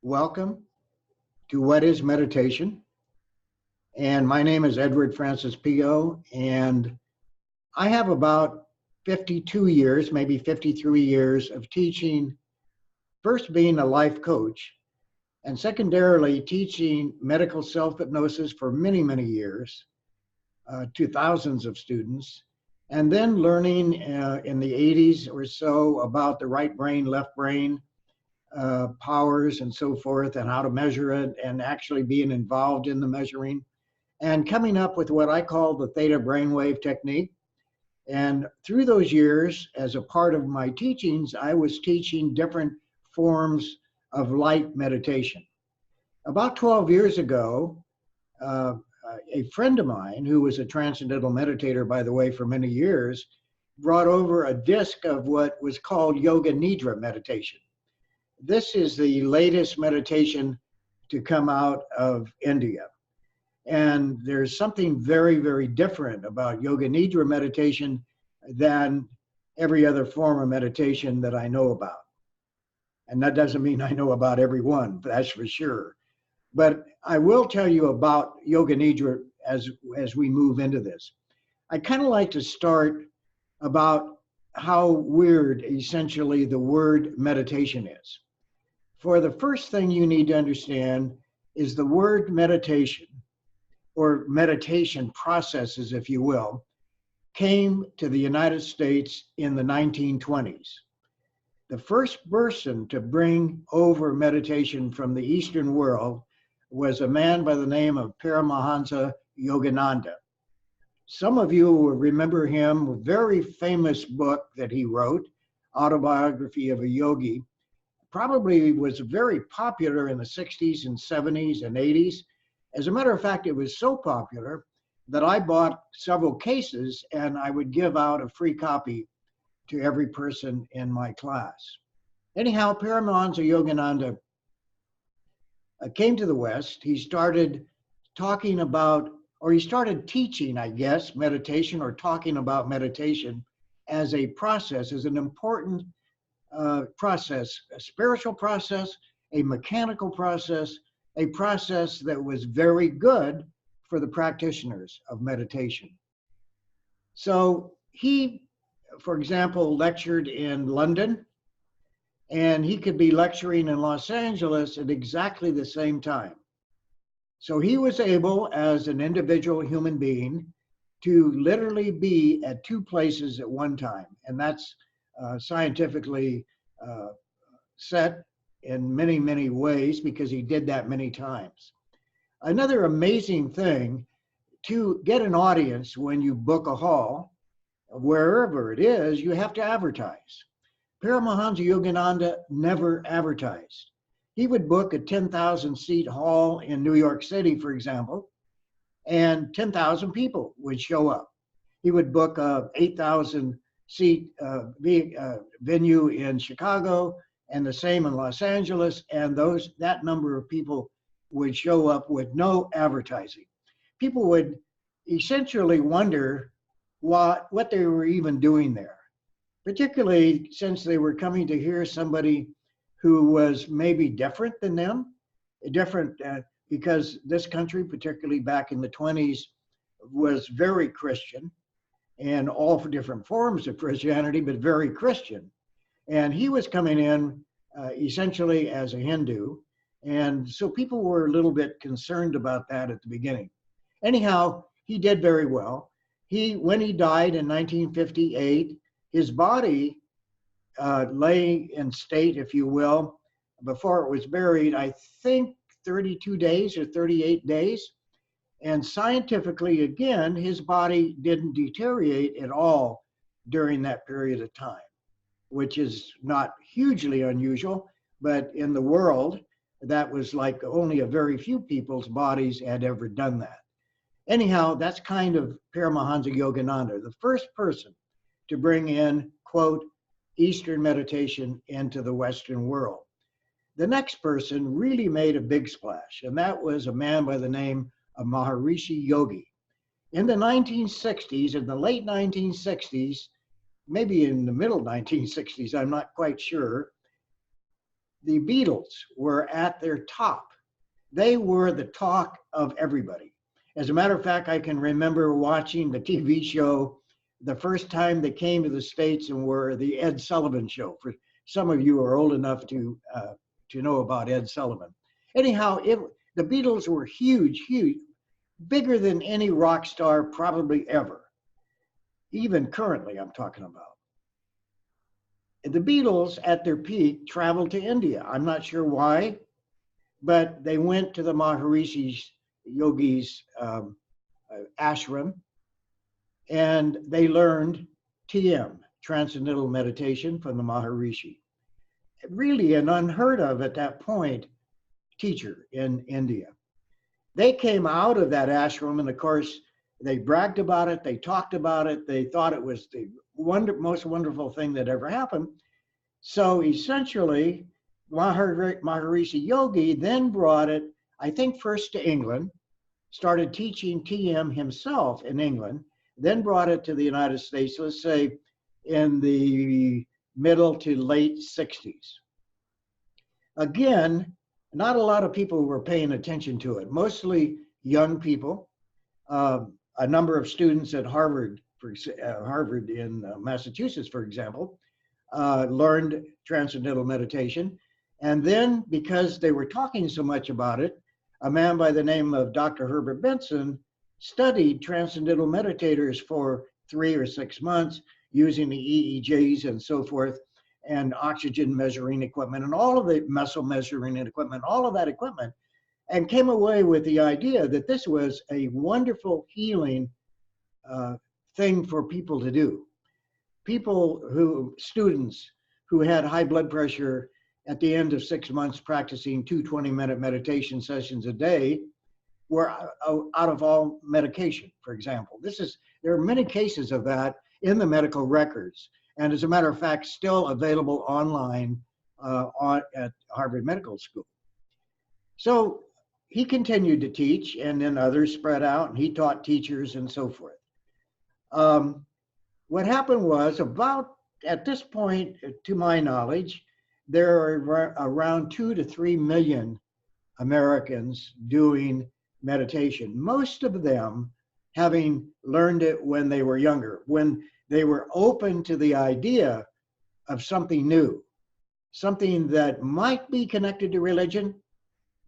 Welcome to What is Meditation? And my name is Edward Francis Pio, and I have about 52 years, maybe 53 years of teaching, first being a life coach, and secondarily teaching medical self hypnosis for many, many years to thousands of students, and then learning in the 80s or so about the right brain, left brain, powers and so forth, and how to measure it, and actually being involved in the measuring, and coming up with what I call the theta brainwave technique. And through those years, as a part of my teachings, I was teaching different forms of light meditation. About 12 years ago, uh, a friend of mine, who was a transcendental meditator, by the way, for many years, brought over a disc of what was called Yoga Nidra meditation. This is the latest meditation to come out of India. And there's something very, very different about Yoga Nidra meditation than every other form of meditation that I know about. And that doesn't mean I know about every one, that's for sure. But I will tell you about Yoga Nidra as we move into this. I kind of like to start about how weird essentially the word meditation is. For the first thing you need to understand is the word meditation, or meditation processes, if you will, came to the United States in the 1920s. The first person to bring over meditation from the Eastern world was a man by the name of Paramahansa Yogananda. Some of you will remember him, a very famous book that he wrote, Autobiography of a Yogi. Probably was very popular in the 60s and 70s and 80s. As a matter of fact, it was so popular that I bought several cases and I would give out a free copy to every person in my class. Anyhow, Paramahansa Yogananda came to the West. He started talking about, or he started teaching, I guess, meditation, or talking about meditation as a process, as an important process, a spiritual process, a mechanical process, a process that was very good for the practitioners of meditation. So he, for example, lectured in London, and he could be lecturing in Los Angeles at exactly the same time. So he was able, as an individual human being, to literally be at two places at one time. And that's scientifically set in many, many ways, because he did that many times. Another amazing thing, to get an audience when you book a hall, wherever it is, you have to advertise. Paramahansa Yogananda never advertised. He would book a 10,000 seat hall in New York City, for example, and 10,000 people would show up. He would book a 8,000 seat venue in Chicago, and the same in Los Angeles, and that number of people would show up with no advertising. People would essentially wonder what they were even doing there, particularly since they were coming to hear somebody who was maybe different than them, because this country, particularly back in the 20s, was very Christian, and all for different forms of Christianity, but very Christian. And he was coming in essentially as a Hindu. And so people were a little bit concerned about that at the beginning. Anyhow, he did very well. When he died in 1958, his body lay in state, if you will, before it was buried, I think 32 days or 38 days. And scientifically, again, his body didn't deteriorate at all during that period of time, which is not hugely unusual, but in the world, that was like only a very few people's bodies had ever done that. Anyhow, that's kind of Paramahansa Yogananda, the first person to bring in, quote, Eastern meditation into the Western world. The next person really made a big splash, and that was a man by the name of Maharishi Yogi. In the 1960s, in the late 1960s, maybe in the middle 1960s, I'm not quite sure, the Beatles were at their top. They were the talk of everybody. As a matter of fact, I can remember watching the TV show the first time they came to the States and were the Ed Sullivan Show. For some of you are old enough to know about Ed Sullivan. Anyhow, the Beatles were huge, huge, bigger than any rock star probably ever. Even currently, I'm talking about. The Beatles at their peak traveled to India. I'm not sure why, but they went to the Maharishi Yogi's ashram, and they learned TM, Transcendental Meditation, from the Maharishi. Really an unheard of at that point teacher in India. They came out of that ashram, and of course, they bragged about it, they talked about it, they thought it was the most wonderful thing that ever happened. So essentially, Maharishi Yogi then brought it, I think, first to England, started teaching TM himself in England, then brought it to the United States, let's say in the middle to late 60s. Again, not a lot of people were paying attention to it, mostly young people. A number of students at Harvard, Harvard in Massachusetts, for example, learned Transcendental Meditation. And then because they were talking so much about it, a man by the name of Dr. Herbert Benson studied Transcendental Meditators for 3 or 6 months using the EEGs and so forth, and oxygen measuring equipment and all of the muscle measuring equipment, all of that equipment, and came away with the idea that this was a wonderful healing thing for people to do. Students who had high blood pressure at the end of 6 months practicing 2 20-minute meditation sessions a day were out of all medication, for example. There are many cases of that in the medical records, and as a matter of fact, still available online at Harvard Medical School. So he continued to teach, and then others spread out, and he taught teachers and so forth. What happened was, about at this point, to my knowledge, there are around 2 to 3 million Americans doing meditation, most of them having learned it when they were younger, when they were open to the idea of something new, something that might be connected to religion,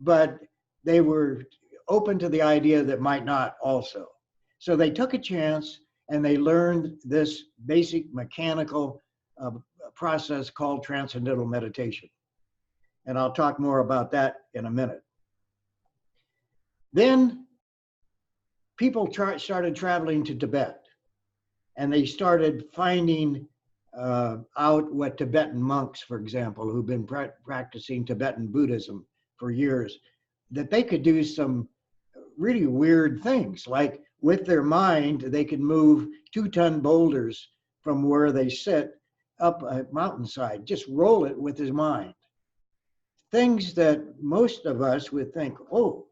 but they were open to the idea that might not also. So they took a chance and they learned this basic mechanical process called Transcendental Meditation. And I'll talk more about that in a minute. Then people started traveling to Tibet, and they started finding out what Tibetan monks, for example, who've been practicing Tibetan Buddhism for years, that they could do some really weird things, like with their mind, they could move 2-ton boulders from where they sit up a mountainside, just roll it with his mind. Things that most of us would think, oh,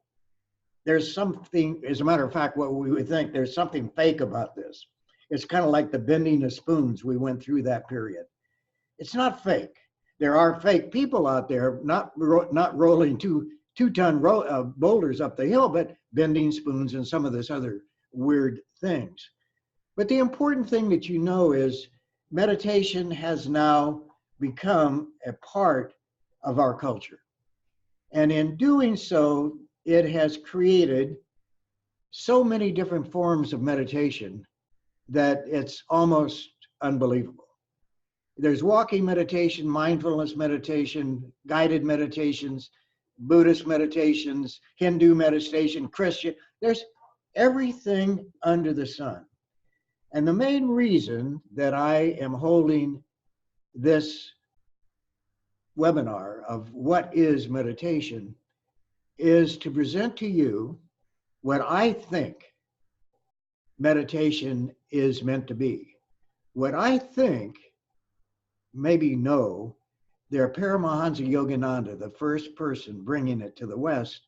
there's something, as a matter of fact, what we would think, there's something fake about this. It's kind of like the bending of spoons. We went through that period. It's not fake. There are fake people out there, not rolling 2-ton boulders up the hill, but bending spoons and some of this other weird things. But the important thing that you know is meditation has now become a part of our culture. And in doing so, it has created so many different forms of meditation that it's almost unbelievable. There's walking meditation, mindfulness meditation, guided meditations, Buddhist meditations, Hindu meditation, Christian. There's everything under the sun. And the main reason that I am holding this webinar of what is meditation is to present to you what I think meditation is meant to be. What I think, maybe know, their Paramahansa Yogananda, the first person bringing it to the West,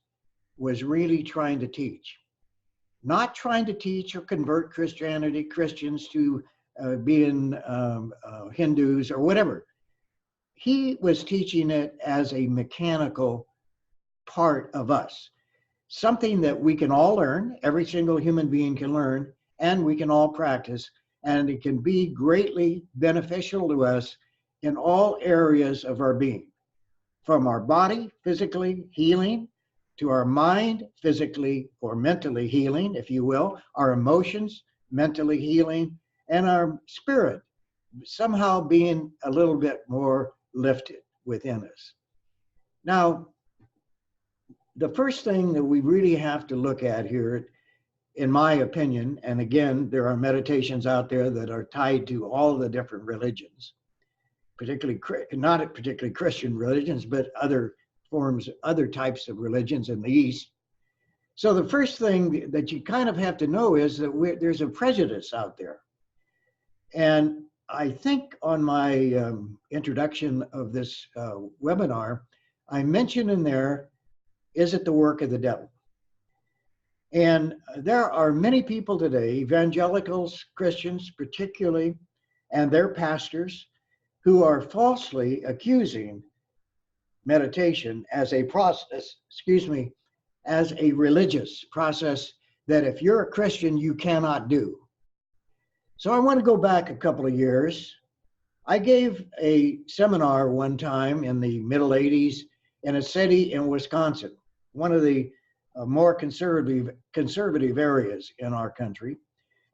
was really trying to teach. Not trying to teach or convert Christians to being Hindus or whatever. he was teaching it as a mechanical part of us, something that we can all learn, every single human being can learn, and we can all practice, and it can be greatly beneficial to us in all areas of our being, from our body, physically healing, to our mind, physically or mentally healing, if you will, our emotions, mentally healing, and our spirit somehow being a little bit more lifted within us. Now, the first thing that we really have to look at here, in my opinion, and again, there are meditations out there that are tied to all the different religions, particularly not particularly Christian religions, but other forms, other types of religions in the East. So the first thing that you kind of have to know is that there's a prejudice out there. And I think on my introduction of this webinar, I mentioned in there, is it the work of the devil? And there are many people today, evangelicals, Christians particularly, and their pastors, who are falsely accusing meditation as a process, as a religious process that if you're a Christian, you cannot do. So I want to go back a couple of years. I gave a seminar one time in the middle 80s in a city in Wisconsin, one of the more conservative areas in our country.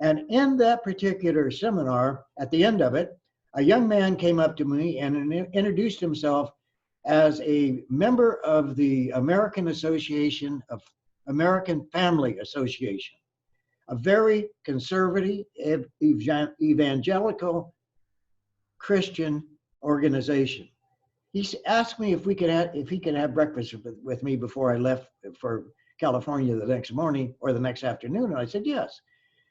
And in that particular seminar, at the end of it, a young man came up to me and introduced himself as a member of the American Association of American Family Association, a very conservative, evangelical Christian organization. He asked me if he could have breakfast with me before I left for California the next morning or the next afternoon, and I said yes.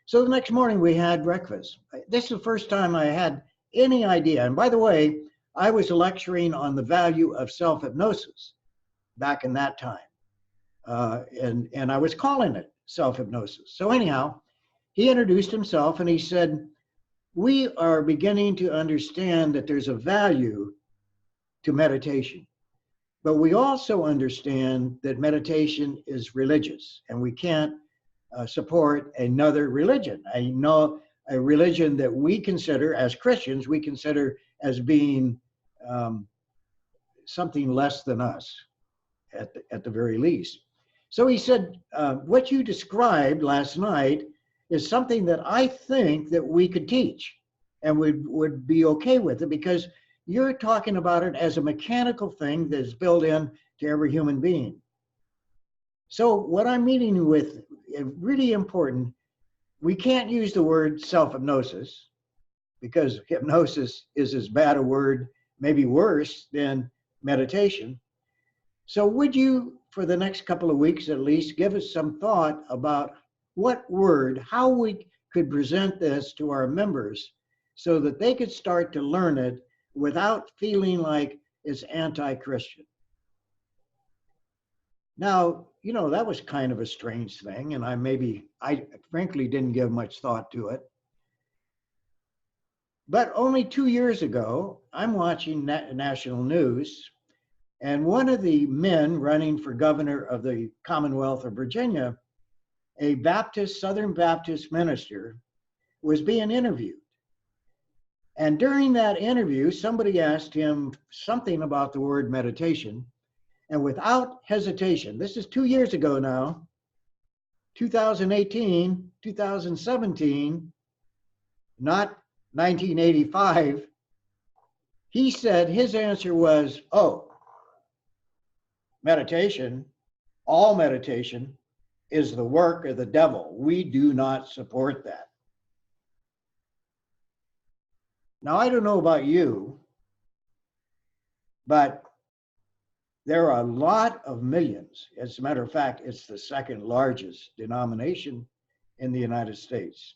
So the next morning we had breakfast. This is the first time I had any idea. And by the way, I was lecturing on the value of self-hypnosis back in that time. And I was calling it self-hypnosis. So anyhow, he introduced himself and he said, we are beginning to understand that there's a value to meditation, but we also understand that meditation is religious and we can't support another religion. I know a religion that we consider as Christians, we consider as being something less than us at the very least. So he said, what you described last night is something that I think that we could teach and would be okay with it, because you're talking about it as a mechanical thing that's built in to every human being. So what I'm meaning with, really important, we can't use the word self-hypnosis, because hypnosis is as bad a word, maybe worse than meditation. So would you, for the next couple of weeks at least, give us some thought about what word, how we could present this to our members so that they could start to learn it without feeling like it's anti-Christian. Now, you know, that was kind of a strange thing, and I frankly didn't give much thought to it. But only 2 years ago, I'm watching national news, and one of the men running for governor of the Commonwealth of Virginia, a Southern Baptist minister, was being interviewed. And during that interview, somebody asked him something about the word meditation, and without hesitation, this is 2 years ago now, 2018, 2017, not 1985, he said his answer was, oh, meditation, all meditation is the work of the devil. We do not support that. Now, I don't know about you, but there are a lot of millions. As a matter of fact, it's the second largest denomination in the United States,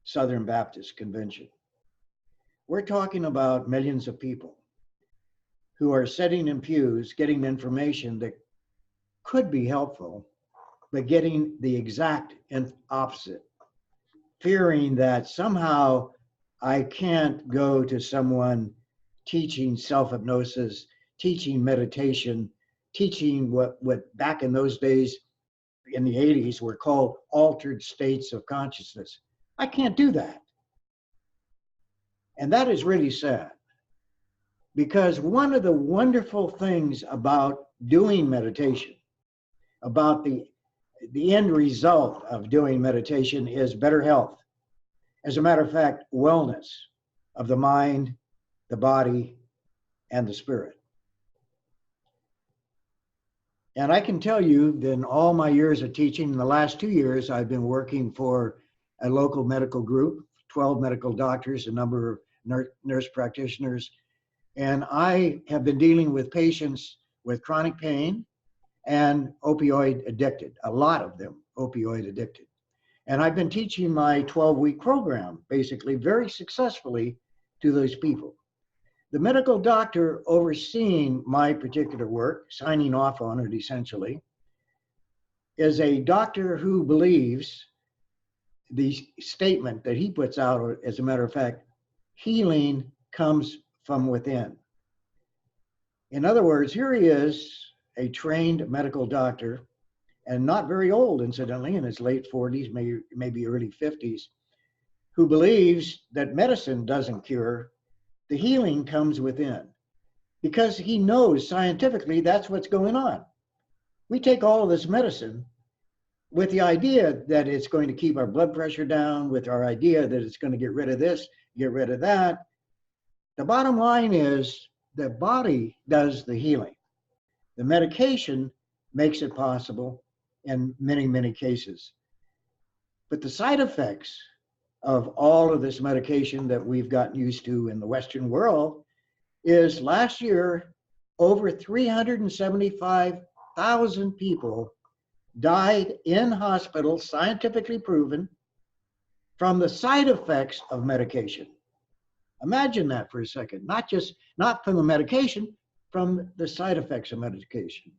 Southern Baptist Convention. We're talking about millions of people who are sitting in pews, getting information that could be helpful, but getting the exact opposite, fearing that somehow I can't go to someone teaching self-hypnosis, teaching meditation, teaching what back in those days in the 80s were called altered states of consciousness. I can't do that. And that is really sad, because one of the wonderful things about doing meditation, about the end result of doing meditation, is better health. As a matter of fact, wellness of the mind, the body, and the spirit. And I can tell you that in all my years of teaching, in the last 2 years, I've been working for a local medical group, 12 medical doctors, a number of nurse practitioners, and I have been dealing with patients with chronic pain and opioid addicted, a lot of them opioid addicted. And I've been teaching my 12-week program, basically very successfully, to those people. The medical doctor overseeing my particular work, signing off on it essentially, is a doctor who believes the statement that he puts out, as a matter of fact, healing comes from within. In other words, here he is, a trained medical doctor, and not very old, incidentally, in his late 40s, maybe early 50s, who believes that medicine doesn't cure, the healing comes within. Because he knows scientifically that's what's going on. We take all of this medicine with the idea that it's going to keep our blood pressure down, with our idea that it's going to get rid of this, get rid of that. The bottom line is the body does the healing. The medication makes it possible in many, many cases. But the side effects of all of this medication that we've gotten used to in the Western world is last year, over 375,000 people died in hospitals, scientifically proven, from the side effects of medication. Imagine that for a second, not from the medication, from the side effects of medication.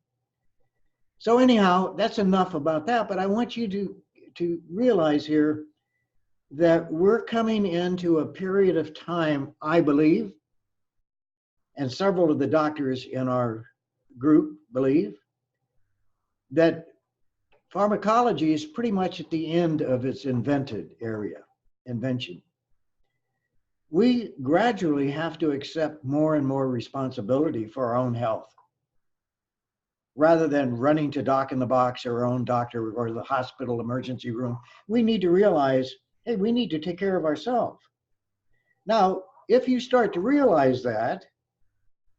So anyhow, that's enough about that, but I want you to realize here that we're coming into a period of time, I believe, and several of the doctors in our group believe, that pharmacology is pretty much at the end of its invention. We gradually have to accept more and more responsibility for our own health, rather than running to Doc in the Box or our own doctor or the hospital emergency room. We need to realize, hey, we need to take care of ourselves. Now, if you start to realize that,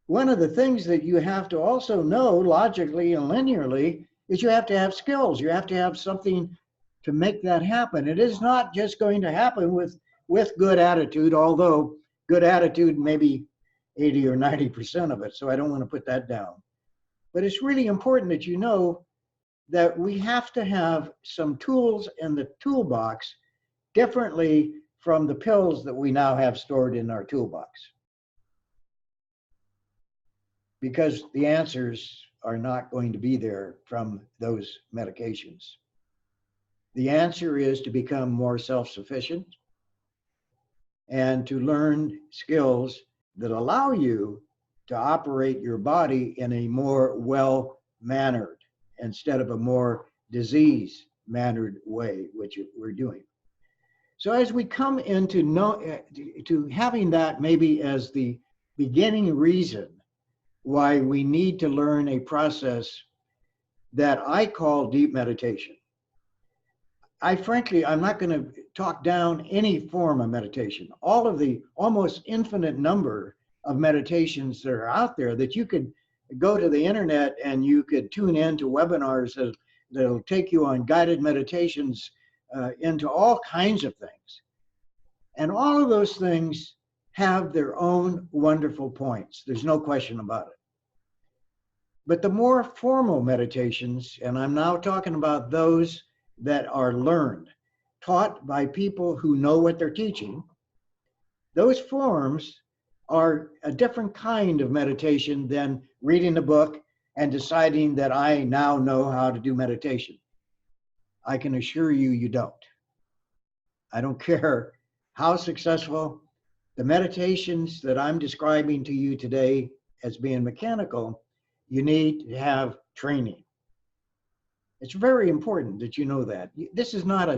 one of the things that you have to also know logically and linearly is you have to have skills. You have to have something to make that happen. It is not just going to happen with good attitude, although good attitude may be 80 or 90% of it, so I don't want to put that down. But it's really important that you know that we have to have some tools in the toolbox differently from the pills that we now have stored in our toolbox. Because the answers are not going to be there from those medications. The answer is to become more self-sufficient and to learn skills that allow you to operate your body in a more well-mannered instead of a more disease-mannered way, which we're doing. So as we come into to having that maybe as the beginning reason why we need to learn a process that I call deep meditation. I'm not going to talk down any form of meditation. All of the almost infinite number of meditations that are out there that you could go to the internet and you could tune in to webinars that'll take you on guided meditations into all kinds of things. And all of those things have their own wonderful points. There's no question about it. But the more formal meditations, and I'm now talking about those that are learned, taught by people who know what they're teaching, those forms are a different kind of meditation than reading a book and deciding that I now know how to do meditation. I can assure you, you don't. I don't care how successful The meditations that I'm describing to you today as being mechanical, you need to have training. It's very important that you know that. This is not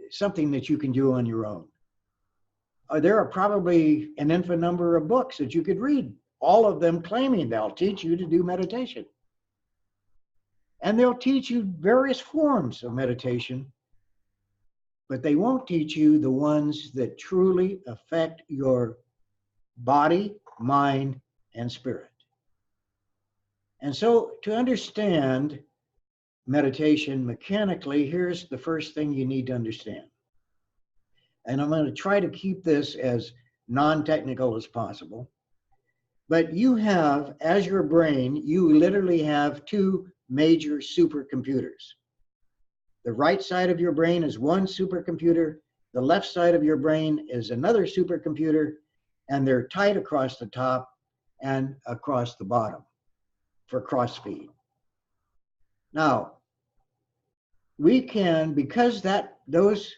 something that you can do on your own. There are probably an infinite number of books that you could read, all of them claiming they'll teach you to do meditation. And they'll teach you various forms of meditation, but they won't teach you the ones that truly affect your body, mind, and spirit. And so to understand meditation mechanically, here's the first thing you need to understand. And I'm going to try to keep this as non-technical as possible. But you have, as your brain, you literally have two major supercomputers. The right side of your brain is one supercomputer. The left side of your brain is another supercomputer, and they're tight across the top and across the bottom for cross-feed. Now, we can, because those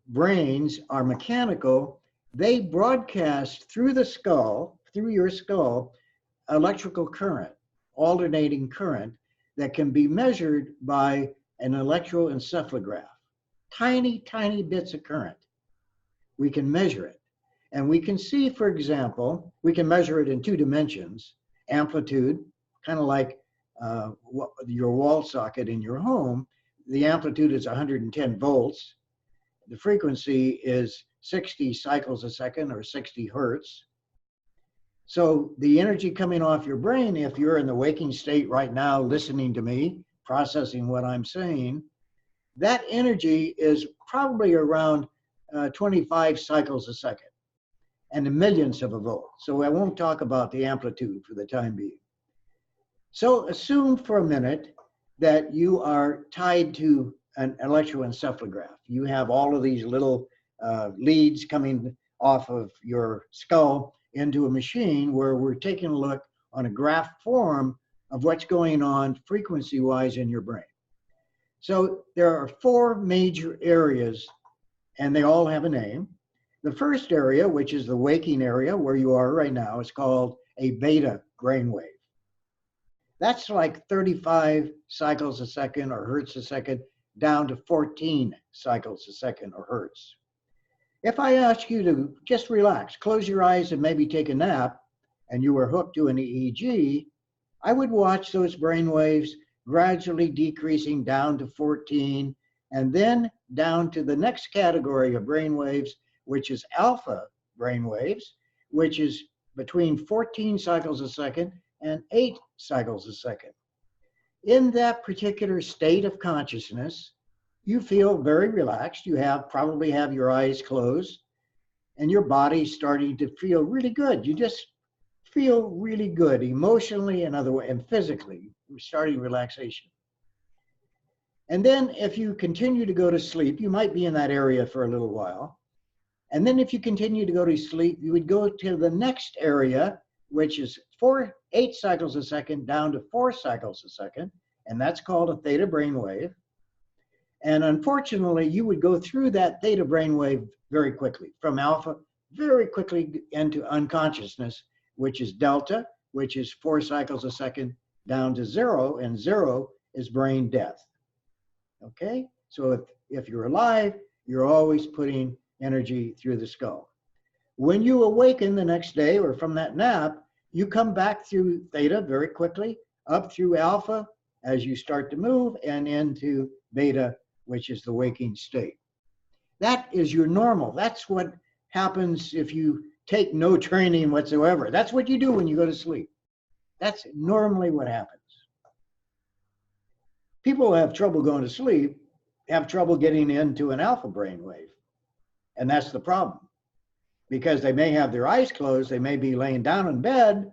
brains are mechanical, they broadcast through the skull, through your skull, electrical current, alternating current that can be measured by an electroencephalograph. Tiny, tiny bits of current. We can measure it. And we can see, for example, we can measure it in 2 dimensions, amplitude, kind of like your wall socket in your home. The amplitude is 110 volts. The frequency is 60 cycles a second or 60 hertz. So the energy coming off your brain, if you're in the waking state right now, listening to me, processing what I'm saying, that energy is probably around 25 cycles a second and a millionth of a volt. So I won't talk about the amplitude for the time being. So assume for a minute that you are tied to an electroencephalograph. You have all of these little leads coming off of your skull into a machine where we're taking a look on a graph form of what's going on frequency-wise in your brain. So there are 4 major areas, and they all have a name. The first area, which is the waking area where you are right now, is called a beta brainwave. That's like 35 cycles a second or hertz a second, down to 14 cycles a second or hertz. If I ask you to just relax, close your eyes and maybe take a nap, and you were hooked to an EEG, I would watch those brain waves gradually decreasing down to 14, and then down to the next category of brain waves, which is alpha brain waves, which is between 14 cycles a second and 8 cycles a second. In that particular state of consciousness, you feel very relaxed. You probably have your eyes closed, and your body's starting to feel really good. You just feel really good emotionally and physically. You're starting relaxation. And then if you continue to go to sleep, you might be in that area for a little while. And then if you continue to go to sleep, you would go to the next area, which is 8 cycles a second down to 4 cycles a second, and that's called a theta brainwave. And unfortunately, you would go through that theta brainwave very quickly, from alpha very quickly into unconsciousness, which is delta, which is 4 cycles a second down to 0, and 0 is brain death. Okay? So if you're alive, you're always putting energy through the skull. When you awaken the next day or from that nap, you come back through theta very quickly, up through alpha as you start to move, and into beta, which is the waking state. That is your normal. That's what happens if you take no training whatsoever. That's what you do when you go to sleep. That's normally what happens. People who have trouble going to sleep have trouble getting into an alpha brainwave. And that's the problem. Because they may have their eyes closed, they may be laying down in bed,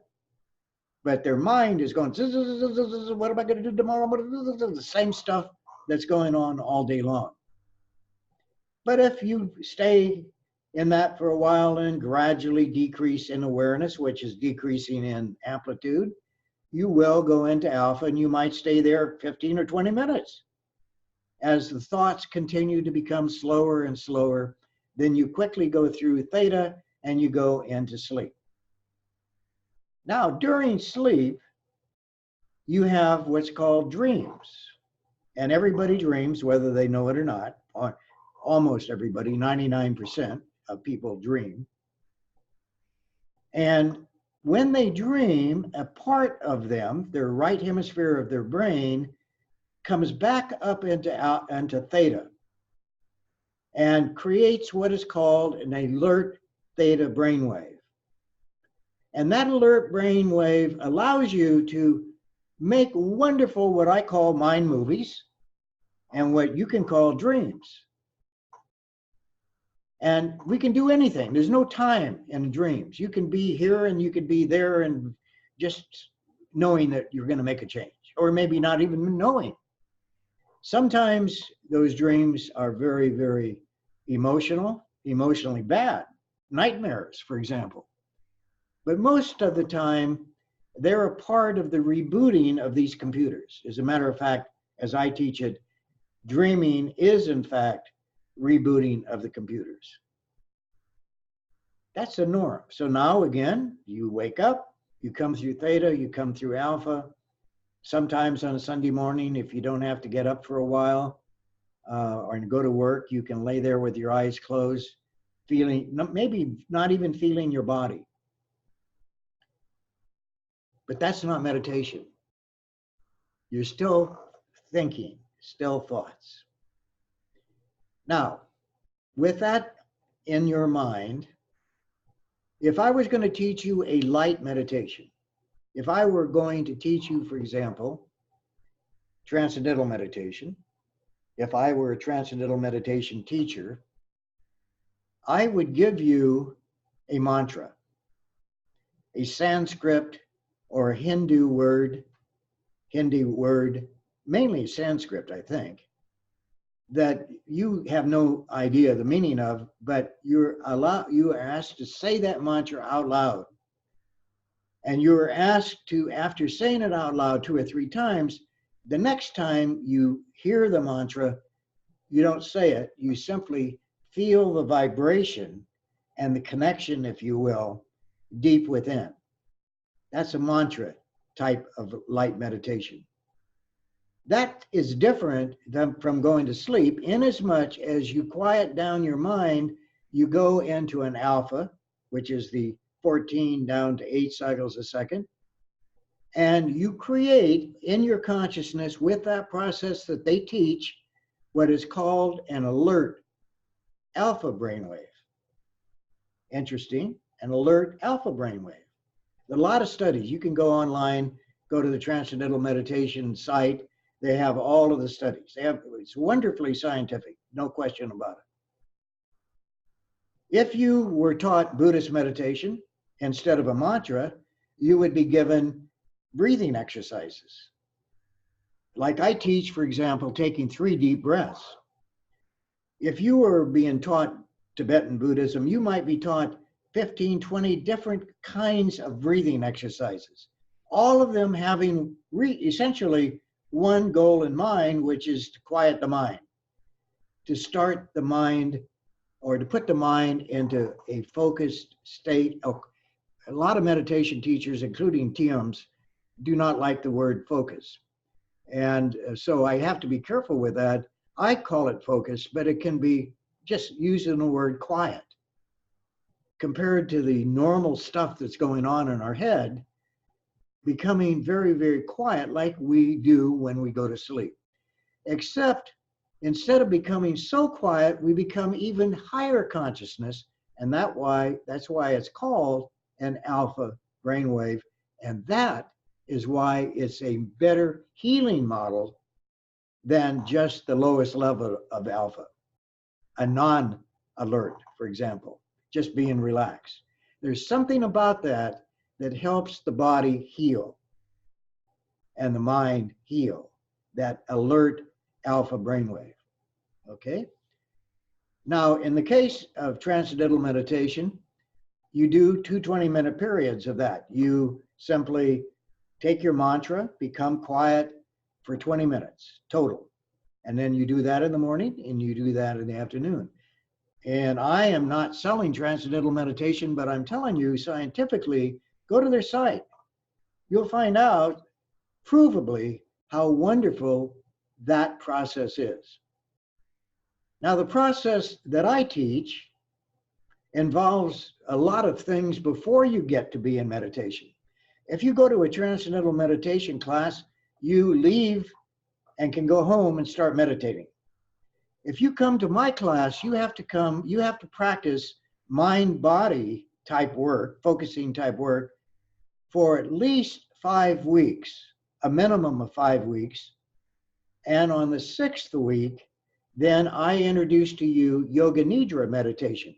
but their mind is going, what am I going to do tomorrow? The same stuff that's going on all day long. But if you stay in that for a while and gradually decrease in awareness, which is decreasing in amplitude, you will go into alpha, and you might stay there 15 or 20 minutes. As the thoughts continue to become slower and slower, then you quickly go through theta and you go into sleep. Now, during sleep, you have what's called dreams. And everybody dreams, whether they know it or not. Or almost everybody, 99% of people dream. And when they dream, a part of them, their right hemisphere of their brain, comes back up into theta and creates what is called an alert theta brainwave. And that alert brainwave allows you to make wonderful, what I call mind movies, and what you can call dreams. And we can do anything. There's no time in dreams. You can be here and you could be there, and just knowing that you're going to make a change, or maybe not even knowing. Sometimes those dreams are very, very emotionally bad, nightmares, for example. But most of the time, they're a part of the rebooting of these computers. As a matter of fact, as I teach it, dreaming is, in fact, rebooting of the computers. That's the norm. So now, again, you wake up, you come through theta, you come through alpha. Sometimes on a Sunday morning, if you don't have to get up for a while or go to work, you can lay there with your eyes closed, feeling, maybe not even feeling your body. But that's not meditation. You're still thinking, still thoughts. Now, with that in your mind, if I was going to teach you a light meditation, if I were going to teach you, for example, transcendental meditation, if I were a transcendental meditation teacher, I would give you a mantra, a Sanskrit or a Hindu word, mainly Sanskrit, I think, that you have no idea the meaning of, but you are asked to say that mantra out loud. And you are asked to, after saying it out loud 2 or 3 times, the next time you hear the mantra, you don't say it, you simply feel the vibration and the connection, if you will, deep within. That's a mantra type of light meditation. That is different from going to sleep, in as much as you quiet down your mind, you go into an alpha, which is the 14 down to 8 cycles a second, and you create in your consciousness, with that process that they teach, what is called an alert alpha brainwave. Interesting, an alert alpha brainwave. A lot of studies. You can go online, go to the Transcendental Meditation site. They have all of the studies. It's wonderfully scientific, no question about it. If you were taught Buddhist meditation, instead of a mantra, you would be given breathing exercises. Like I teach, for example, taking 3 deep breaths. If you were being taught Tibetan Buddhism, you might be taught 15, 20 different kinds of breathing exercises, all of them having essentially one goal in mind, which is to quiet the mind, to start the mind, or to put the mind into a focused state. A lot of meditation teachers, including TMs, do not like the word focus. And so I have to be careful with that. I call it focus, but it can be just using the word quiet. Compared to the normal stuff that's going on in our head, becoming very, very quiet like we do when we go to sleep. Except instead of becoming so quiet, we become even higher consciousness, and that's why it's called an alpha brainwave, and that is why it's a better healing model than just the lowest level of alpha, a non-alert, for example, just being relaxed. There's something about that that helps the body heal and the mind heal, that alert alpha brainwave, okay? Now, in the case of transcendental meditation, you do 2 20-minute periods of that. You simply take your mantra, become quiet for 20 minutes total. And then you do that in the morning and you do that in the afternoon. And I am not selling transcendental meditation, but I'm telling you scientifically, go to their site. You'll find out provably how wonderful that process is. Now, the process that I teach involves a lot of things before you get to be in meditation. If you go to a transcendental meditation class, you leave and can go home and start meditating. If you come to my class, you have to practice mind-body type work, focusing type work for at least 5 weeks, a minimum of 5 weeks. And on the 6th week, then I introduce to you Yoga Nidra meditation.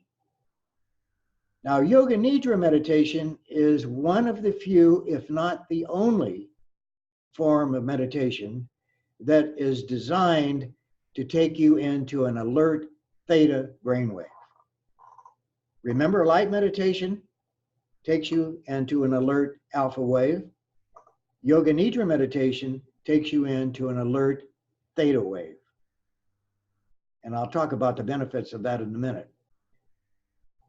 Now, Yoga Nidra meditation is one of the few, if not the only, form of meditation that is designed to take you into an alert theta brainwave. Remember, light meditation takes you into an alert alpha wave. Yoga Nidra meditation takes you into an alert theta wave. And I'll talk about the benefits of that in a minute.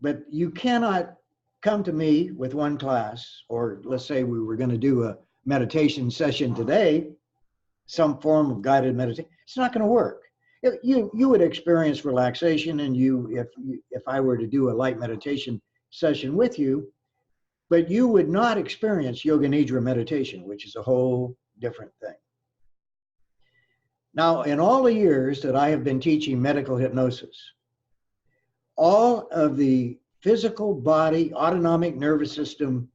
But you cannot come to me with one class, or let's say we were going to do a meditation session today, some form of guided meditation. It's not going to work. You would experience relaxation, and if I were to do a light meditation session with you, but you would not experience Yoga Nidra meditation, which is a whole different thing. Now, in all the years that I have been teaching medical hypnosis, all of the physical body, autonomic nervous system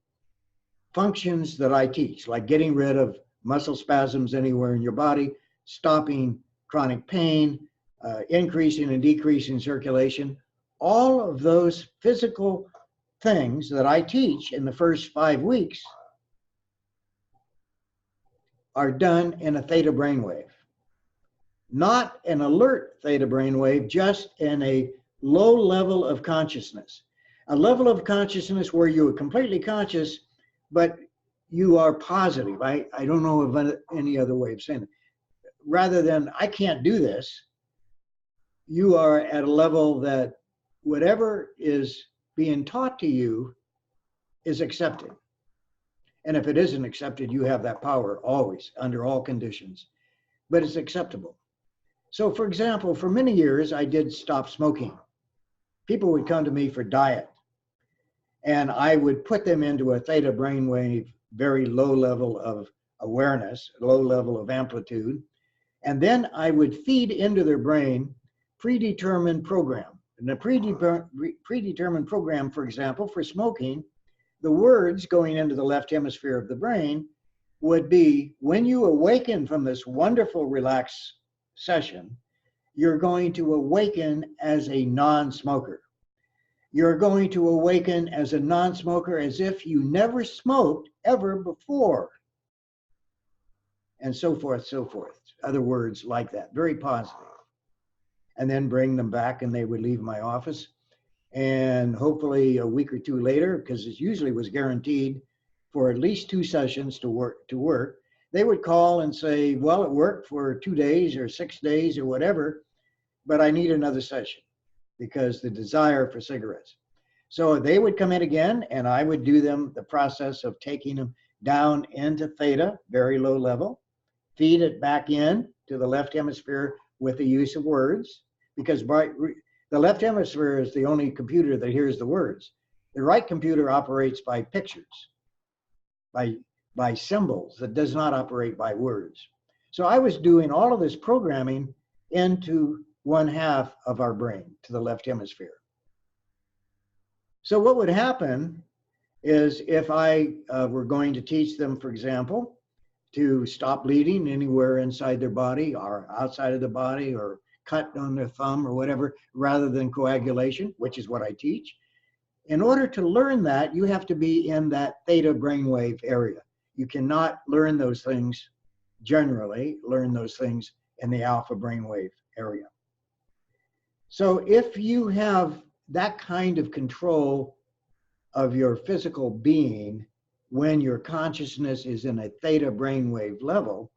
functions that I teach, like getting rid of muscle spasms anywhere in your body, stopping chronic pain, increasing and decreasing circulation, all of those physical things that I teach in the first 5 weeks are done in a theta brainwave. Not an alert theta brainwave, just in a low level of consciousness. A level of consciousness where you are completely conscious, but you are positive. I don't know of any other way of saying it. Rather than, I can't do this, you are at a level that whatever is being taught to you is accepted. And if it isn't accepted, you have that power always, under all conditions. But it's acceptable. So, for example, for many years, I did stop smoking. People would come to me for diet, and I would put them into a theta brainwave, very low level of awareness, low level of amplitude, and then I would feed into their brain predetermined program. And the predetermined program, for example, for smoking, the words going into the left hemisphere of the brain would be, when you awaken from this wonderful relaxed session, you're going to awaken as a non-smoker. You're going to awaken as a non-smoker as if you never smoked ever before. And so forth, so forth. Other words like that, very positive. And then bring them back, and they would leave my office. And hopefully a week or two later, because it usually was guaranteed for at least 2 sessions to work, they would call and say, well, it worked for 2 days or 6 days or whatever, but I need another session because the desire for cigarettes. So they would come in again, and I would do them the process of taking them down into theta, very low level, feed it back in to the left hemisphere with the use of words, because the left hemisphere is the only computer that hears the words. The right computer operates by pictures, by symbols, that does not operate by words. So I was doing all of this programming into 1/2 of our brain, to the left hemisphere. So what would happen is, if I were going to teach them, for example, to stop bleeding anywhere inside their body or outside of the body, or cut on their thumb or whatever, rather than coagulation, which is what I teach. In order to learn that, you have to be in that theta brainwave area. You cannot learn those things generally, learn those things in the alpha brainwave area. So if you have that kind of control of your physical being when your consciousness is in a theta brainwave level,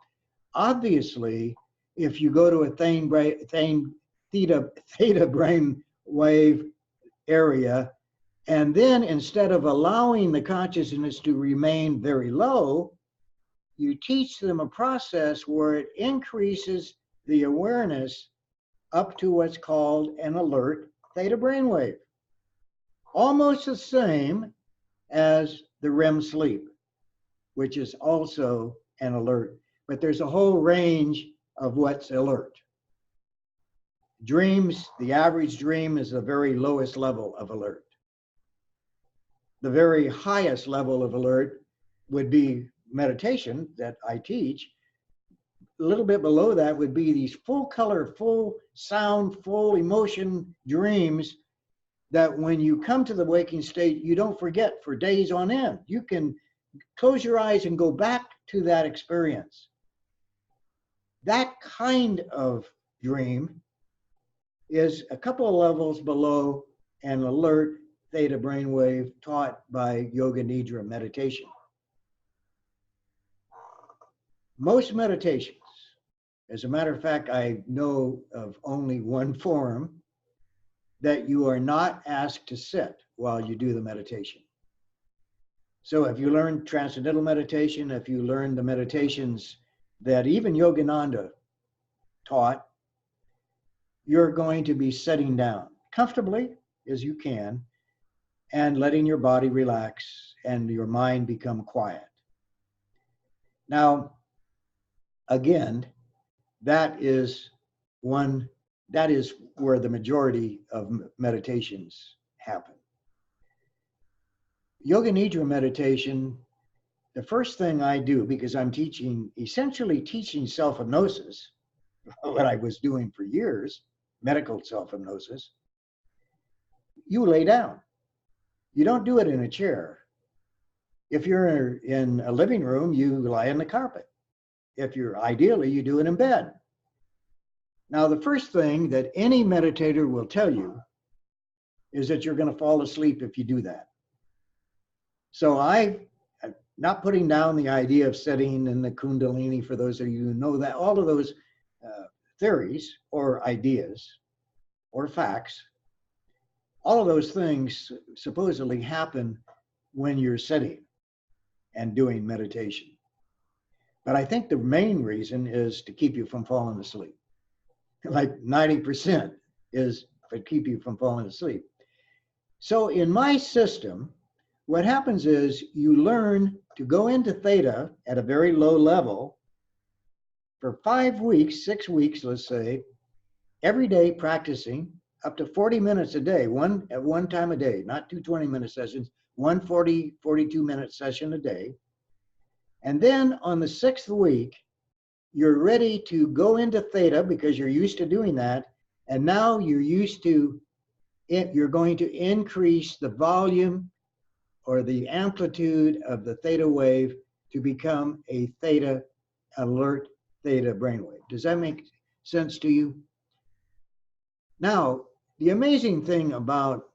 obviously, if you go to a theta brain wave area. And then instead of allowing the consciousness to remain very low, you teach them a process where it increases the awareness up to what's called an alert theta brainwave. Almost the same as the REM sleep, which is also an alert, but there's a whole range of what's alert. Dreams, the average dream is the very lowest level of alert. The very highest level of alert would be meditation that I teach. A little bit below that would be these full color, full sound, full emotion dreams that when you come to the waking state, you don't forget for days on end. You can close your eyes and go back to that experience. That kind of dream is a couple of levels below an alert theta brainwave taught by Yoga Nidra meditation. Most meditations, as a matter of fact, I know of only one form that you are not asked to sit while you do the meditation. So if you learn Transcendental Meditation, if you learn the meditations that even Yogananda taught, you're going to be sitting down comfortably as you can and letting your body relax and your mind become quiet. Now, again, that is where the majority of meditations happen. Yoga Nidra meditation, the first thing I do, because I'm essentially teaching self-hypnosis, what I was doing for years, medical self-hypnosis, you lay down. You don't do it in a chair. If you're in a living room, you lie on the carpet. Ideally, you do it in bed. Now, the first thing that any meditator will tell you is that you're going to fall asleep if you do that. So I'm not putting down the idea of sitting in the Kundalini, for those of you who know that, all of those theories or ideas or facts, all of those things supposedly happen when you're sitting and doing meditation. But I think the main reason is to keep you from falling asleep. Like 90% is to keep you from falling asleep. So in my system, what happens is you learn to go into theta at a very low level for 5 weeks, 6 weeks, let's say, every day practicing up to 40 minutes a day, at one time a day, not 2 20-minute sessions, 1 42-minute session a day. And then on the 6th week, you're ready to go into theta because you're used to doing that. And now you're going to increase the volume or the amplitude of the theta wave to become a theta alert theta brainwave. Does that make sense to you? Now, the amazing thing about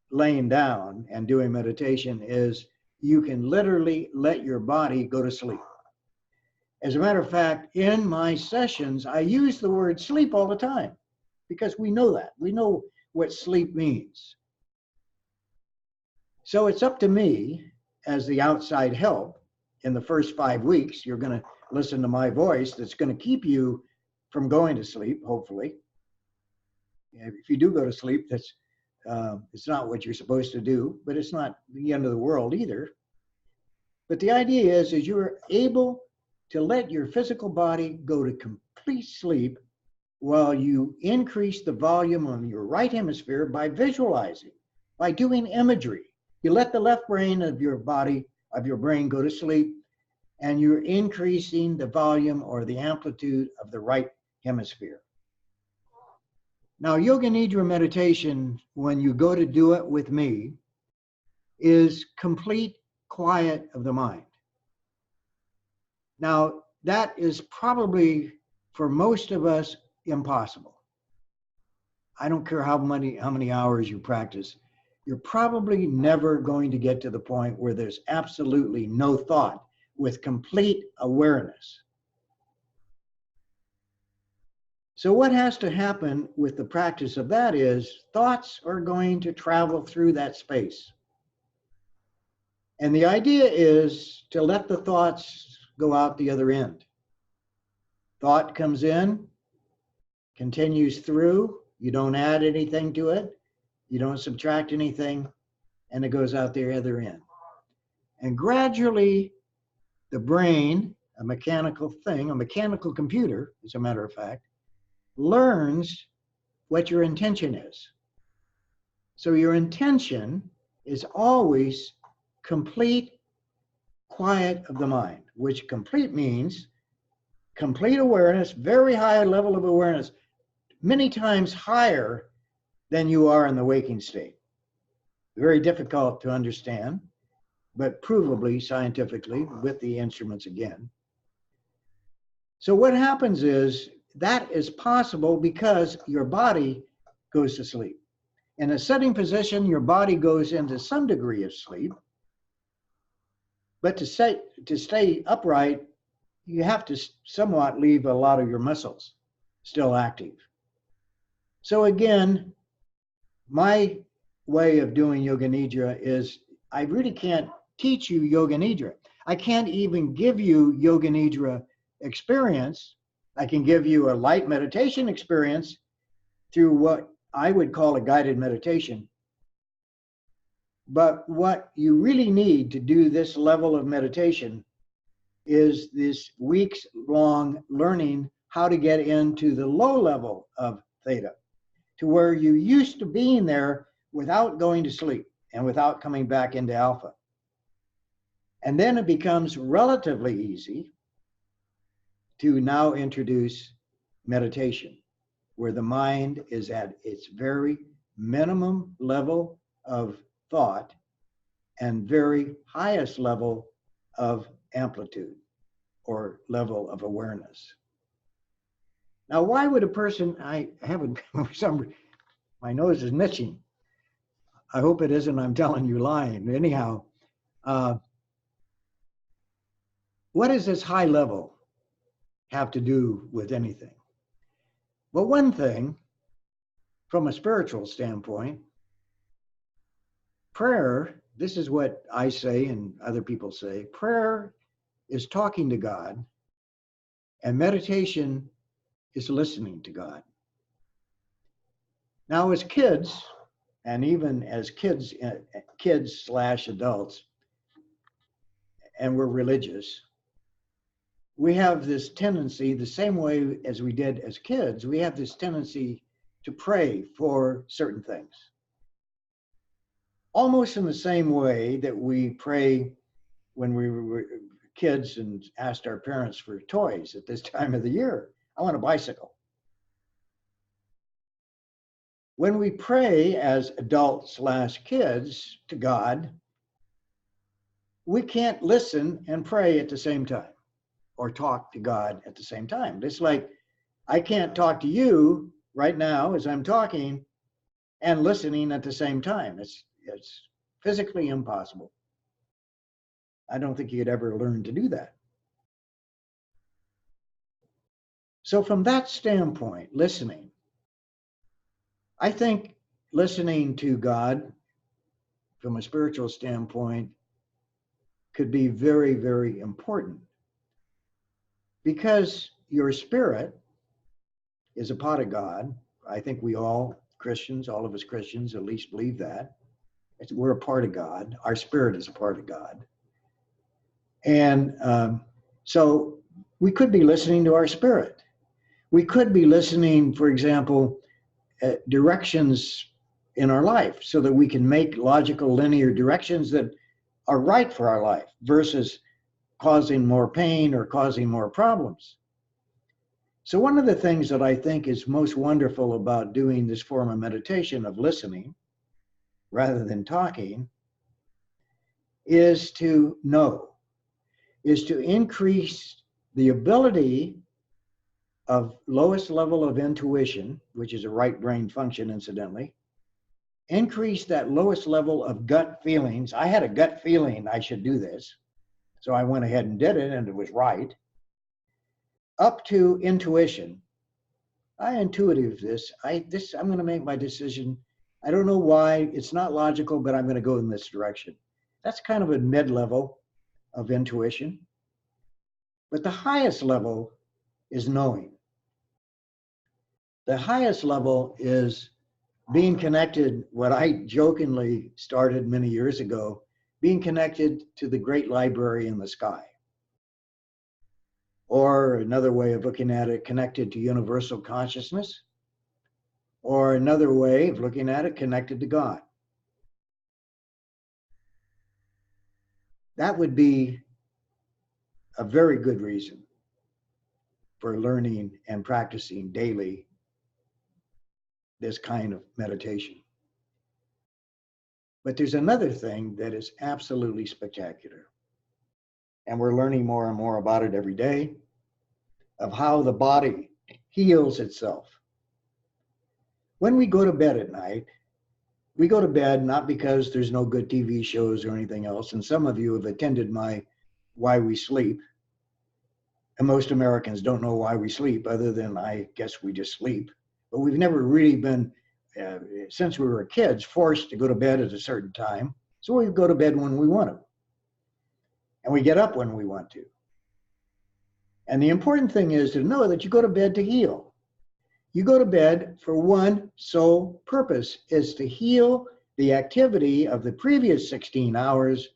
laying down and doing meditation is you can literally let your body go to sleep. As a matter of fact, in my sessions, I use the word sleep all the time because we know that. We know what sleep means. So it's up to me as the outside help. In the first 5 weeks, you're going to listen to my voice that's going to keep you from going to sleep, hopefully. If you do go to sleep, it's not what you're supposed to do, but it's not the end of the world either. But the idea is you're able to let your physical body go to complete sleep while you increase the volume on your right hemisphere by visualizing, by doing imagery. You let the left brain of your brain go to sleep, and you're increasing the volume or the amplitude of the right hemisphere. Now, Yoga Nidra meditation, when you go to do it with me, is complete quiet of the mind. Now, that is probably, for most of us, impossible. I don't care how many hours you practice. You're probably never going to get to the point where there's absolutely no thought with complete awareness. So what has to happen with the practice of that is thoughts are going to travel through that space. And the idea is to let the thoughts go out the other end. Thought comes in, continues through, you don't add anything to it, you don't subtract anything, and it goes out the other end. And gradually, the brain, a mechanical thing, a mechanical computer, as a matter of fact, learns what your intention is. So your intention is always complete quiet of the mind, which complete means complete awareness, very high level of awareness, many times higher than you are in the waking state. Very difficult to understand, but provably scientifically with the instruments again. So what happens is that is possible because your body goes to sleep. In a sitting position, your body goes into some degree of sleep, but to stay upright, you have to somewhat leave a lot of your muscles still active. So again, my way of doing Yoga Nidra is I really can't teach you Yoga Nidra. I can't even give you Yoga Nidra experience. I can give you a light meditation experience through what I would call a guided meditation. But what you really need to do this level of meditation is this weeks-long learning how to get into the low level of theta, to where you used to being there without going to sleep and without coming back into alpha. And then it becomes relatively easy to now introduce meditation, where the mind is at its very minimum level of thought and very highest level of amplitude or level of awareness. Now, why would a person, I haven't, for some, my nose is itching. I hope it isn't, I'm telling you lying. Anyhow, what does this high level have to do with anything? Well, one thing, from a spiritual standpoint, prayer, this is what I say and other people say, prayer is talking to God, and meditation is listening to God. Now, as kids, and even as kids/adults, and we're religious, we have this tendency, the same way as we did as kids, we have this tendency to pray for certain things. Almost in the same way that we pray when we were kids and asked our parents for toys at this time of the year. I want a bicycle. When we pray as adults/kids to God, we can't listen and pray at the same time or talk to God at the same time. It's like I can't talk to you right now as I'm talking and listening at the same time. It's physically impossible. I don't think you'd ever learn to do that. So from that standpoint, listening, I think listening to God from a spiritual standpoint could be very, very important, because your spirit is a part of God. I think we all Christians, all of us Christians at least believe that. We're a part of God. Our spirit is a part of God. And so we could be listening to our spirit. We could be listening, for example, directions in our life so that we can make logical linear directions that are right for our life versus causing more pain or causing more problems. So one of the things that I think is most wonderful about doing this form of meditation of listening rather than talking is to know, is to increase the ability of lowest level of intuition, which is a right brain function, incidentally, increase that lowest level of gut feelings. I had a gut feeling I should do this, so I went ahead and did it, and it was right, up to intuition, I intuitive this. I'm going to make my decision. I don't know why. It's not logical, but I'm going to go in this direction. That's kind of a mid-level of intuition. But the highest level is knowing. The highest level is being connected, what I jokingly started many years ago, being connected to the great library in the sky. Or another way of looking at it, connected to universal consciousness. Or another way of looking at it, connected to God. That would be a very good reason for learning and practicing daily this kind of meditation. But there's another thing that is absolutely spectacular. And we're learning more and more about it every day, of how the body heals itself. When we go to bed at night, we go to bed not because there's no good TV shows or anything else, and some of you have attended my Why We Sleep, and most Americans don't know why we sleep, other than I guess we just sleep. But we've never really been, since we were kids, forced to go to bed at a certain time, so we go to bed when we want to. And we get up when we want to. And the important thing is to know that you go to bed to heal. You go to bed for one sole purpose, is to heal the activity of the previous 16 hours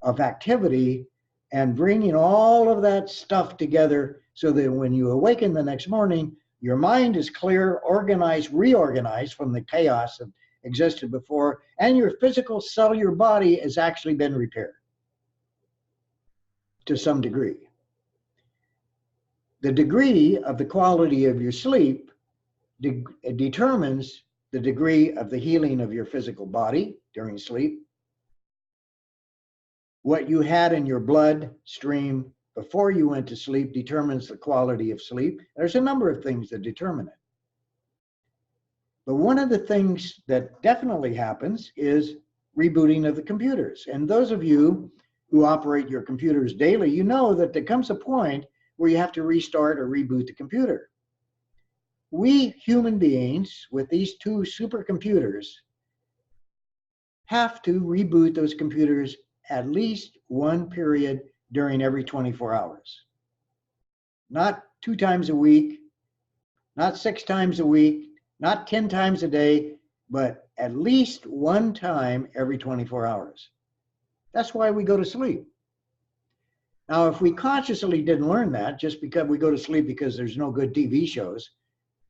of activity and bringing all of that stuff together so that when you awaken the next morning, your mind is clear, organized, reorganized from the chaos that existed before, and your physical cellular body has actually been repaired to some degree. The degree of the quality of your sleep determines the degree of the healing of your physical body during sleep. What you had in your blood stream before you went to sleep determines the quality of sleep. There's a number of things that determine it. But one of the things that definitely happens is rebooting of the computers. And those of you who operate your computers daily, you know that there comes a point where you have to restart or reboot the computer. We human beings with these two supercomputers have to reboot those computers at least one period during every 24 hours. Not 2 times a week, not 6 times a week, not 10 times a day, but at least one time every 24 hours. That's why we go to sleep. Now, if we consciously didn't learn that, just because we go to sleep because there's no good TV shows,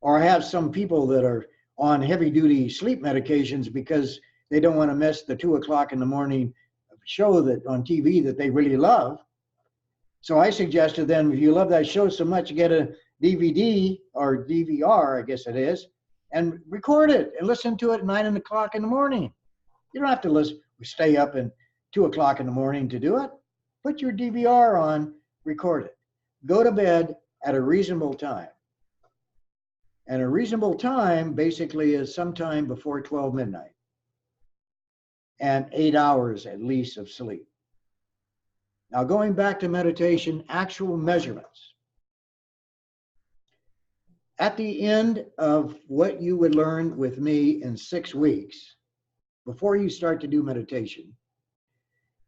or have some people that are on heavy-duty sleep medications because they don't want to miss the 2 o'clock in the morning show that on TV that they really love. So I suggested then, if you love that show so much, get a DVD or DVR, I guess it is, and record it and listen to it at 9 o'clock in the morning. You don't have to stay up at 2 o'clock in the morning to do it. Put your DVR on, record it. Go to bed at a reasonable time. And a reasonable time basically is sometime before 12 midnight. And 8 hours at least of sleep. Now going back to meditation, actual measurements. At the end of what you would learn with me in 6 weeks, before you start to do meditation,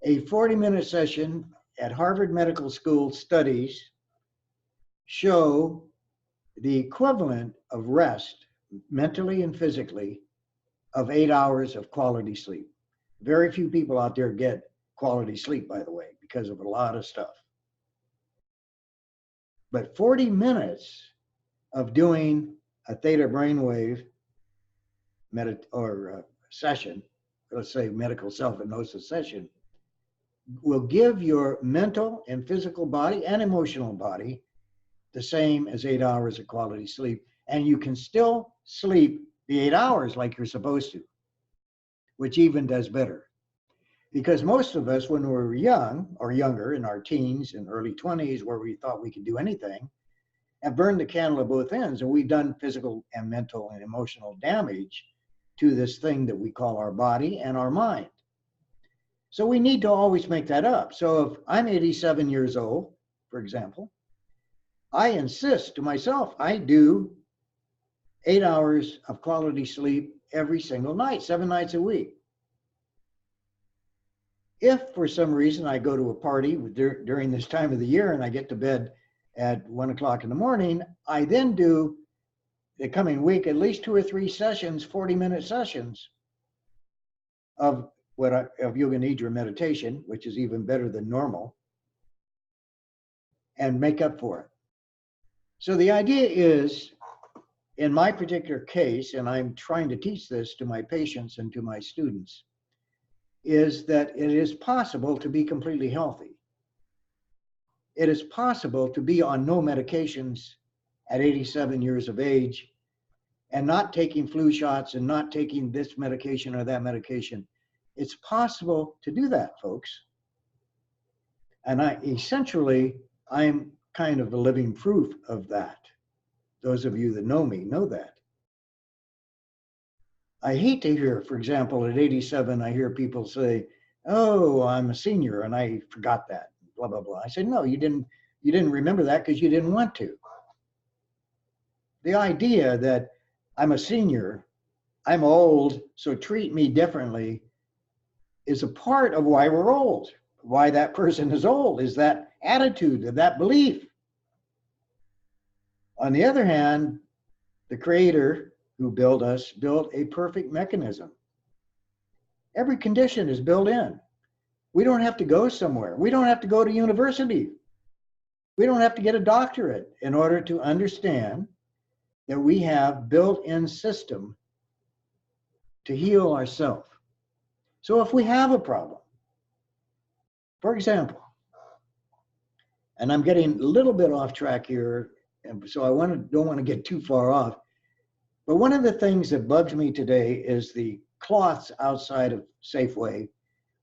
a 40-minute session at Harvard Medical School studies show the equivalent of rest, mentally and physically, of 8 hours of quality sleep. Very few people out there get quality sleep, by the way, because of a lot of stuff. But 40 minutes of doing a theta brainwave session, let's say medical self-hypnosis session, will give your mental and physical body and emotional body the same as 8 hours of quality sleep. And you can still sleep the 8 hours like you're supposed to, which even does better. Because most of us, when we were young or younger, in our teens and early 20s, where we thought we could do anything, have burned the candle at both ends, and we've done physical and mental and emotional damage to this thing that we call our body and our mind. So we need to always make that up. So if I'm 87 years old, for example, I insist to myself, I do 8 hours of quality sleep every single night, 7 nights a week. If for some reason I go to a party during this time of the year and I get to bed at 1 o'clock in the morning, I then do the coming week at least 2 or 3 sessions, 40-minute sessions of yoga nidra meditation, which is even better than normal, and make up for it. So the idea is, in my particular case, and I'm trying to teach this to my patients and to my students, is that it is possible to be completely healthy. It is possible to be on no medications at 87 years of age and not taking flu shots and not taking this medication or that medication. It's possible to do that, folks. And I'm kind of a living proof of that. Those of you that know me know that. I hate to hear, for example, at 87, I hear people say, "Oh, I'm a senior and I forgot that, blah, blah, blah." I said, no, you didn't remember that because you didn't want to. The idea that I'm a senior, I'm old, so treat me differently, is a part of why we're old. Why that person is old is that attitude, that belief. On the other hand, the Creator who built us built a perfect mechanism. Every condition is built in. We don't have to go somewhere. We don't have to go to university. We don't have to get a doctorate in order to understand that we have built-in system to heal ourselves. So if we have a problem, for example, and I'm getting a little bit off track here, and so don't want to get too far off, but one of the things that bugs me today is the cloths outside of Safeway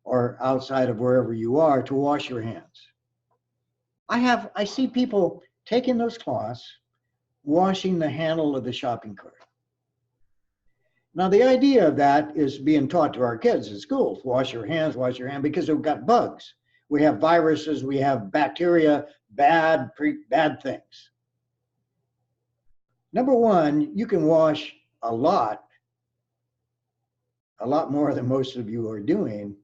or outside of wherever you are to wash your hands. I see people taking those cloths, washing the handle of the shopping cart. Now, the idea of that is being taught to our kids in schools: wash your hands, because we've got bugs. We have viruses, we have bacteria, bad things. Number one, you can wash a lot more than most of you are doing,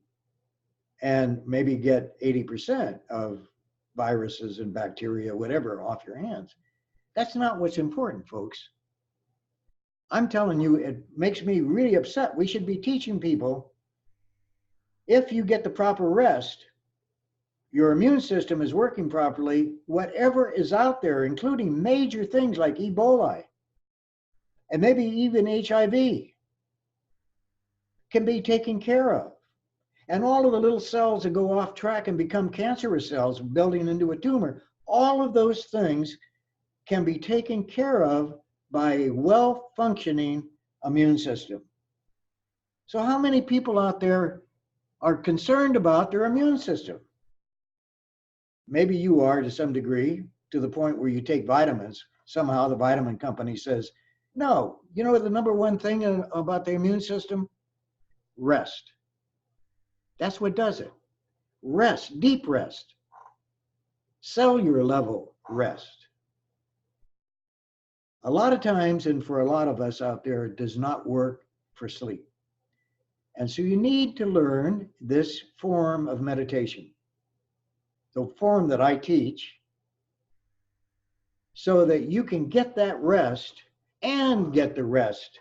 and maybe get 80% of viruses and bacteria, whatever, off your hands. That's not what's important, folks. I'm telling you, it makes me really upset. We should be teaching people, if you get the proper rest, your immune system is working properly, whatever is out there, including major things like Ebola and maybe even HIV, can be taken care of. And all of the little cells that go off track and become cancerous cells building into a tumor, all of those things can be taken care of by a well-functioning immune system. So how many people out there are concerned about their immune system? Maybe you are to some degree, to the point where you take vitamins. Somehow the vitamin company says, no, you know the number one thing about the immune system? Rest. That's what does it. Rest, deep rest, cellular level rest. A lot of times, and for a lot of us out there, it does not work for sleep. And so you need to learn this form of meditation, the form that I teach, so that you can get that rest and get the rest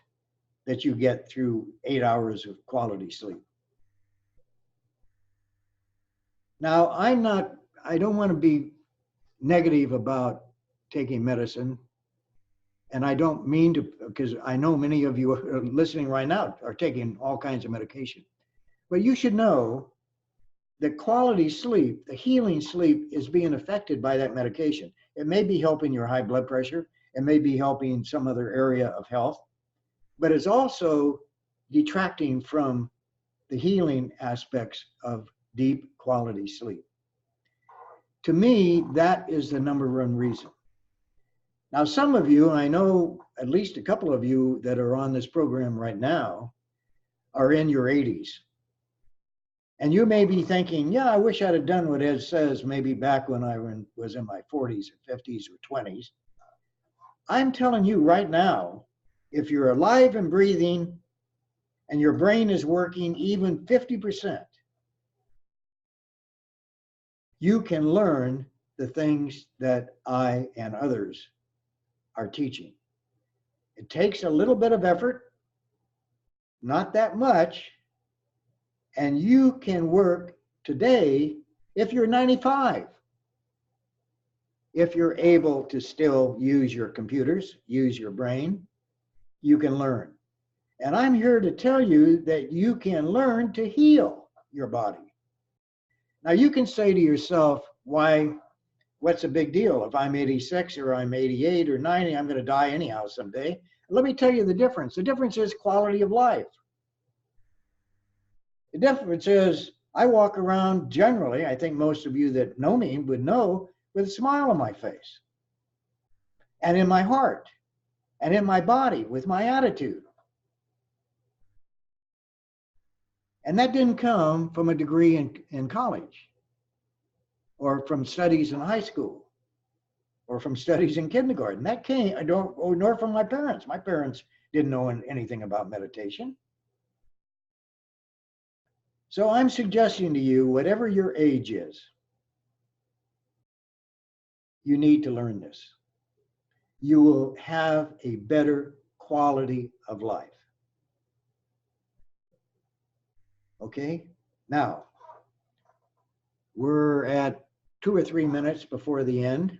that you get through 8 hours of quality sleep. Now, I don't want to be negative about taking medicine, and I don't mean to, because I know many of you are listening right now are taking all kinds of medication. But you should know that quality sleep, the healing sleep, is being affected by that medication. It may be helping your high blood pressure, it may be helping some other area of health, but it's also detracting from the healing aspects of deep quality sleep. To me, that is the number one reason. Now, some of you, I know at least a couple of you that are on this program right now, are in your 80s. And you may be thinking, yeah, I wish I'd have done what Ed says maybe back when I was in my 40s or 50s or 20s. I'm telling you right now If you're alive and breathing and your brain is working even 50%, you can learn the things that I and others are teaching. It takes a little bit of effort, not that much, and you can work today if you're 95. If you're able to still use your computers, use your brain, you can learn. And I'm here to tell you that you can learn to heal your body. Now you can say to yourself, what's a big deal? If I'm 86 or I'm 88 or 90, I'm going to die anyhow someday. Let me tell you the difference. The difference is quality of life. The difference is I walk around generally, I think most of you that know me would know, with a smile on my face and in my heart and in my body with my attitude. And that didn't come from a degree in college or from studies in high school or from studies in kindergarten. That came, nor from my parents. My parents didn't know anything about meditation. So I'm suggesting to you, whatever your age is, you need to learn this. You will have a better quality of life. Okay? Now, we're at 2 or 3 minutes before the end.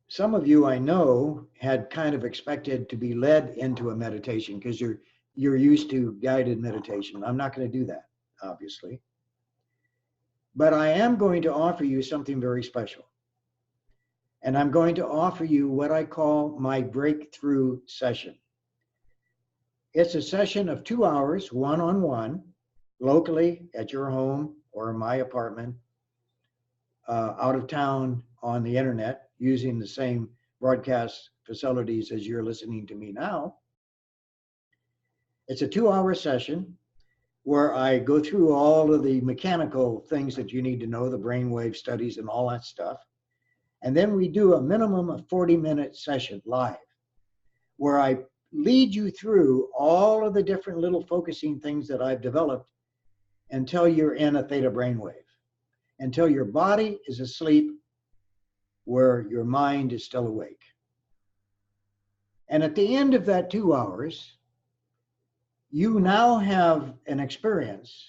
Some of you I know had kind of expected to be led into a meditation because you're used to guided meditation. I'm not going to do that, obviously. But I am going to offer you something very special. And I'm going to offer you what I call my breakthrough session. It's a session of 2 hours, one-on-one, locally at your home or in my apartment, out of town on the internet, using the same broadcast facilities as you're listening to me now. It's a 2-hour session where I go through all of the mechanical things that you need to know, the brainwave studies and all that stuff. And then we do a minimum of 40-minute session live, where I lead you through all of the different little focusing things that I've developed until you're in a theta brainwave, until your body is asleep where your mind is still awake. And at the end of that 2 hours, you now have an experience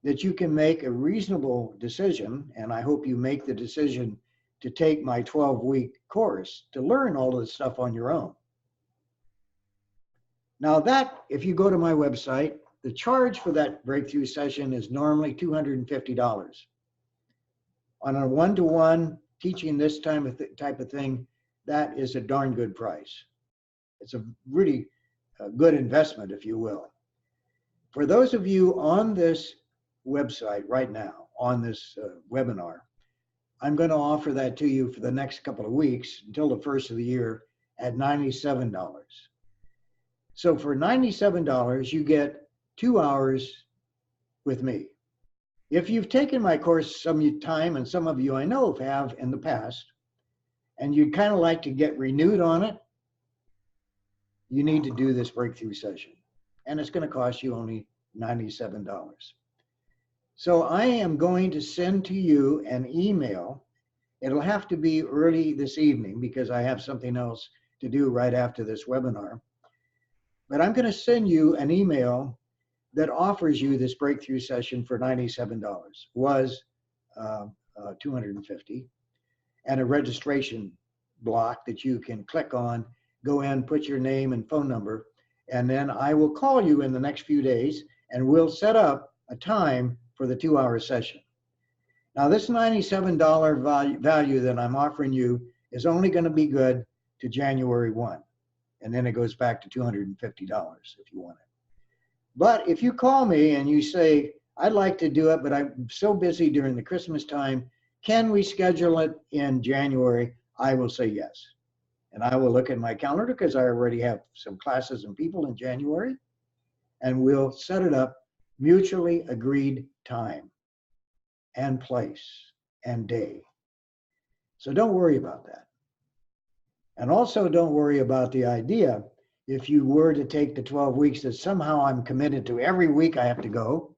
that you can make a reasonable decision, and I hope you make the decision to take my 12-week course to learn all of this stuff on your own. Now that, if you go to my website, the charge for that breakthrough session is normally $250. On a one-to-one teaching this type of thing, that is a darn good price. It's a really good investment, if you will. For those of you on this website right now, on this webinar, I'm going to offer that to you for the next couple of weeks until the first of the year at $97. So for $97, you get 2 hours with me. If you've taken my course some time, and some of you I know have in the past, and you'd kind of like to get renewed on it, you need to do this breakthrough session. And it's going to cost you only $97. So I am going to send to you an email. It'll have to be early this evening because I have something else to do right after this webinar. But I'm going to send you an email that offers you this breakthrough session for $97. Was $250, and a registration block that you can click on, go in, put your name and phone number, and then I will call you in the next few days and we'll set up a time for the 2-hour session. Now this $97 value that I'm offering you is only going to be good to January 1. And then it goes back to $250 if you want it. But if you call me and you say, I'd like to do it, but I'm so busy during the Christmas time, can we schedule it in January? I will say yes. And I will look at my calendar because I already have some classes and people in January. And we'll set it up, mutually agreed time and place and day. So don't worry about that. And also don't worry about the idea. If you were to take the 12 weeks that somehow I'm committed to every week I have to go,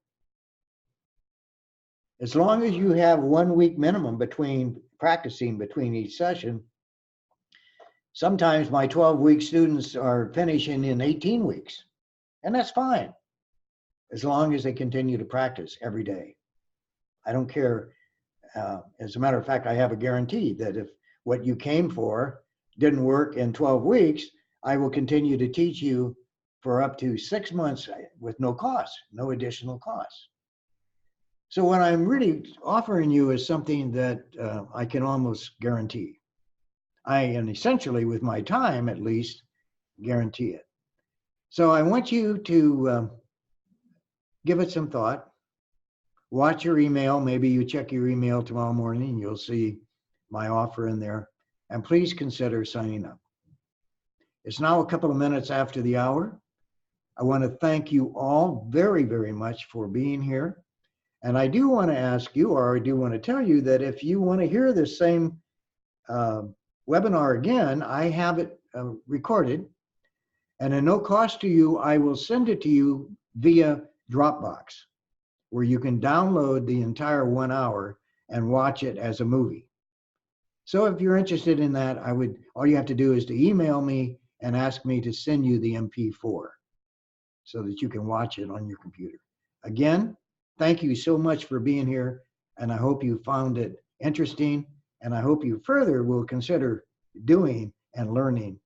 as long as you have 1 week minimum between practicing between each session, sometimes my 12-week students are finishing in 18 weeks, and that's fine, as long as they continue to practice every day. I don't care. As a matter of fact, I have a guarantee that if what you came for didn't work in 12 weeks, I will continue to teach you for up to 6 months with no cost, no additional cost. So what I'm really offering you is something that I can almost guarantee. And essentially with my time, at least, guarantee it. So I want you to give it some thought. Watch your email. Maybe you check your email tomorrow morning and you'll see my offer in there. And please consider signing up. It's now a couple of minutes after the hour. I want to thank you all very, very much for being here. And I do want to ask you, or I do want to tell you that if you want to hear the same webinar again, I have it recorded. And at no cost to you, I will send it to you via Dropbox, where you can download the entire 1 hour and watch it as a movie. So if you're interested in that, all you have to do is to email me and ask me to send you the MP4 so that you can watch it on your computer. Again, thank you so much for being here, and I hope you found it interesting, and I hope you further will consider doing and learning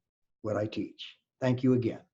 what I teach. Thank you again.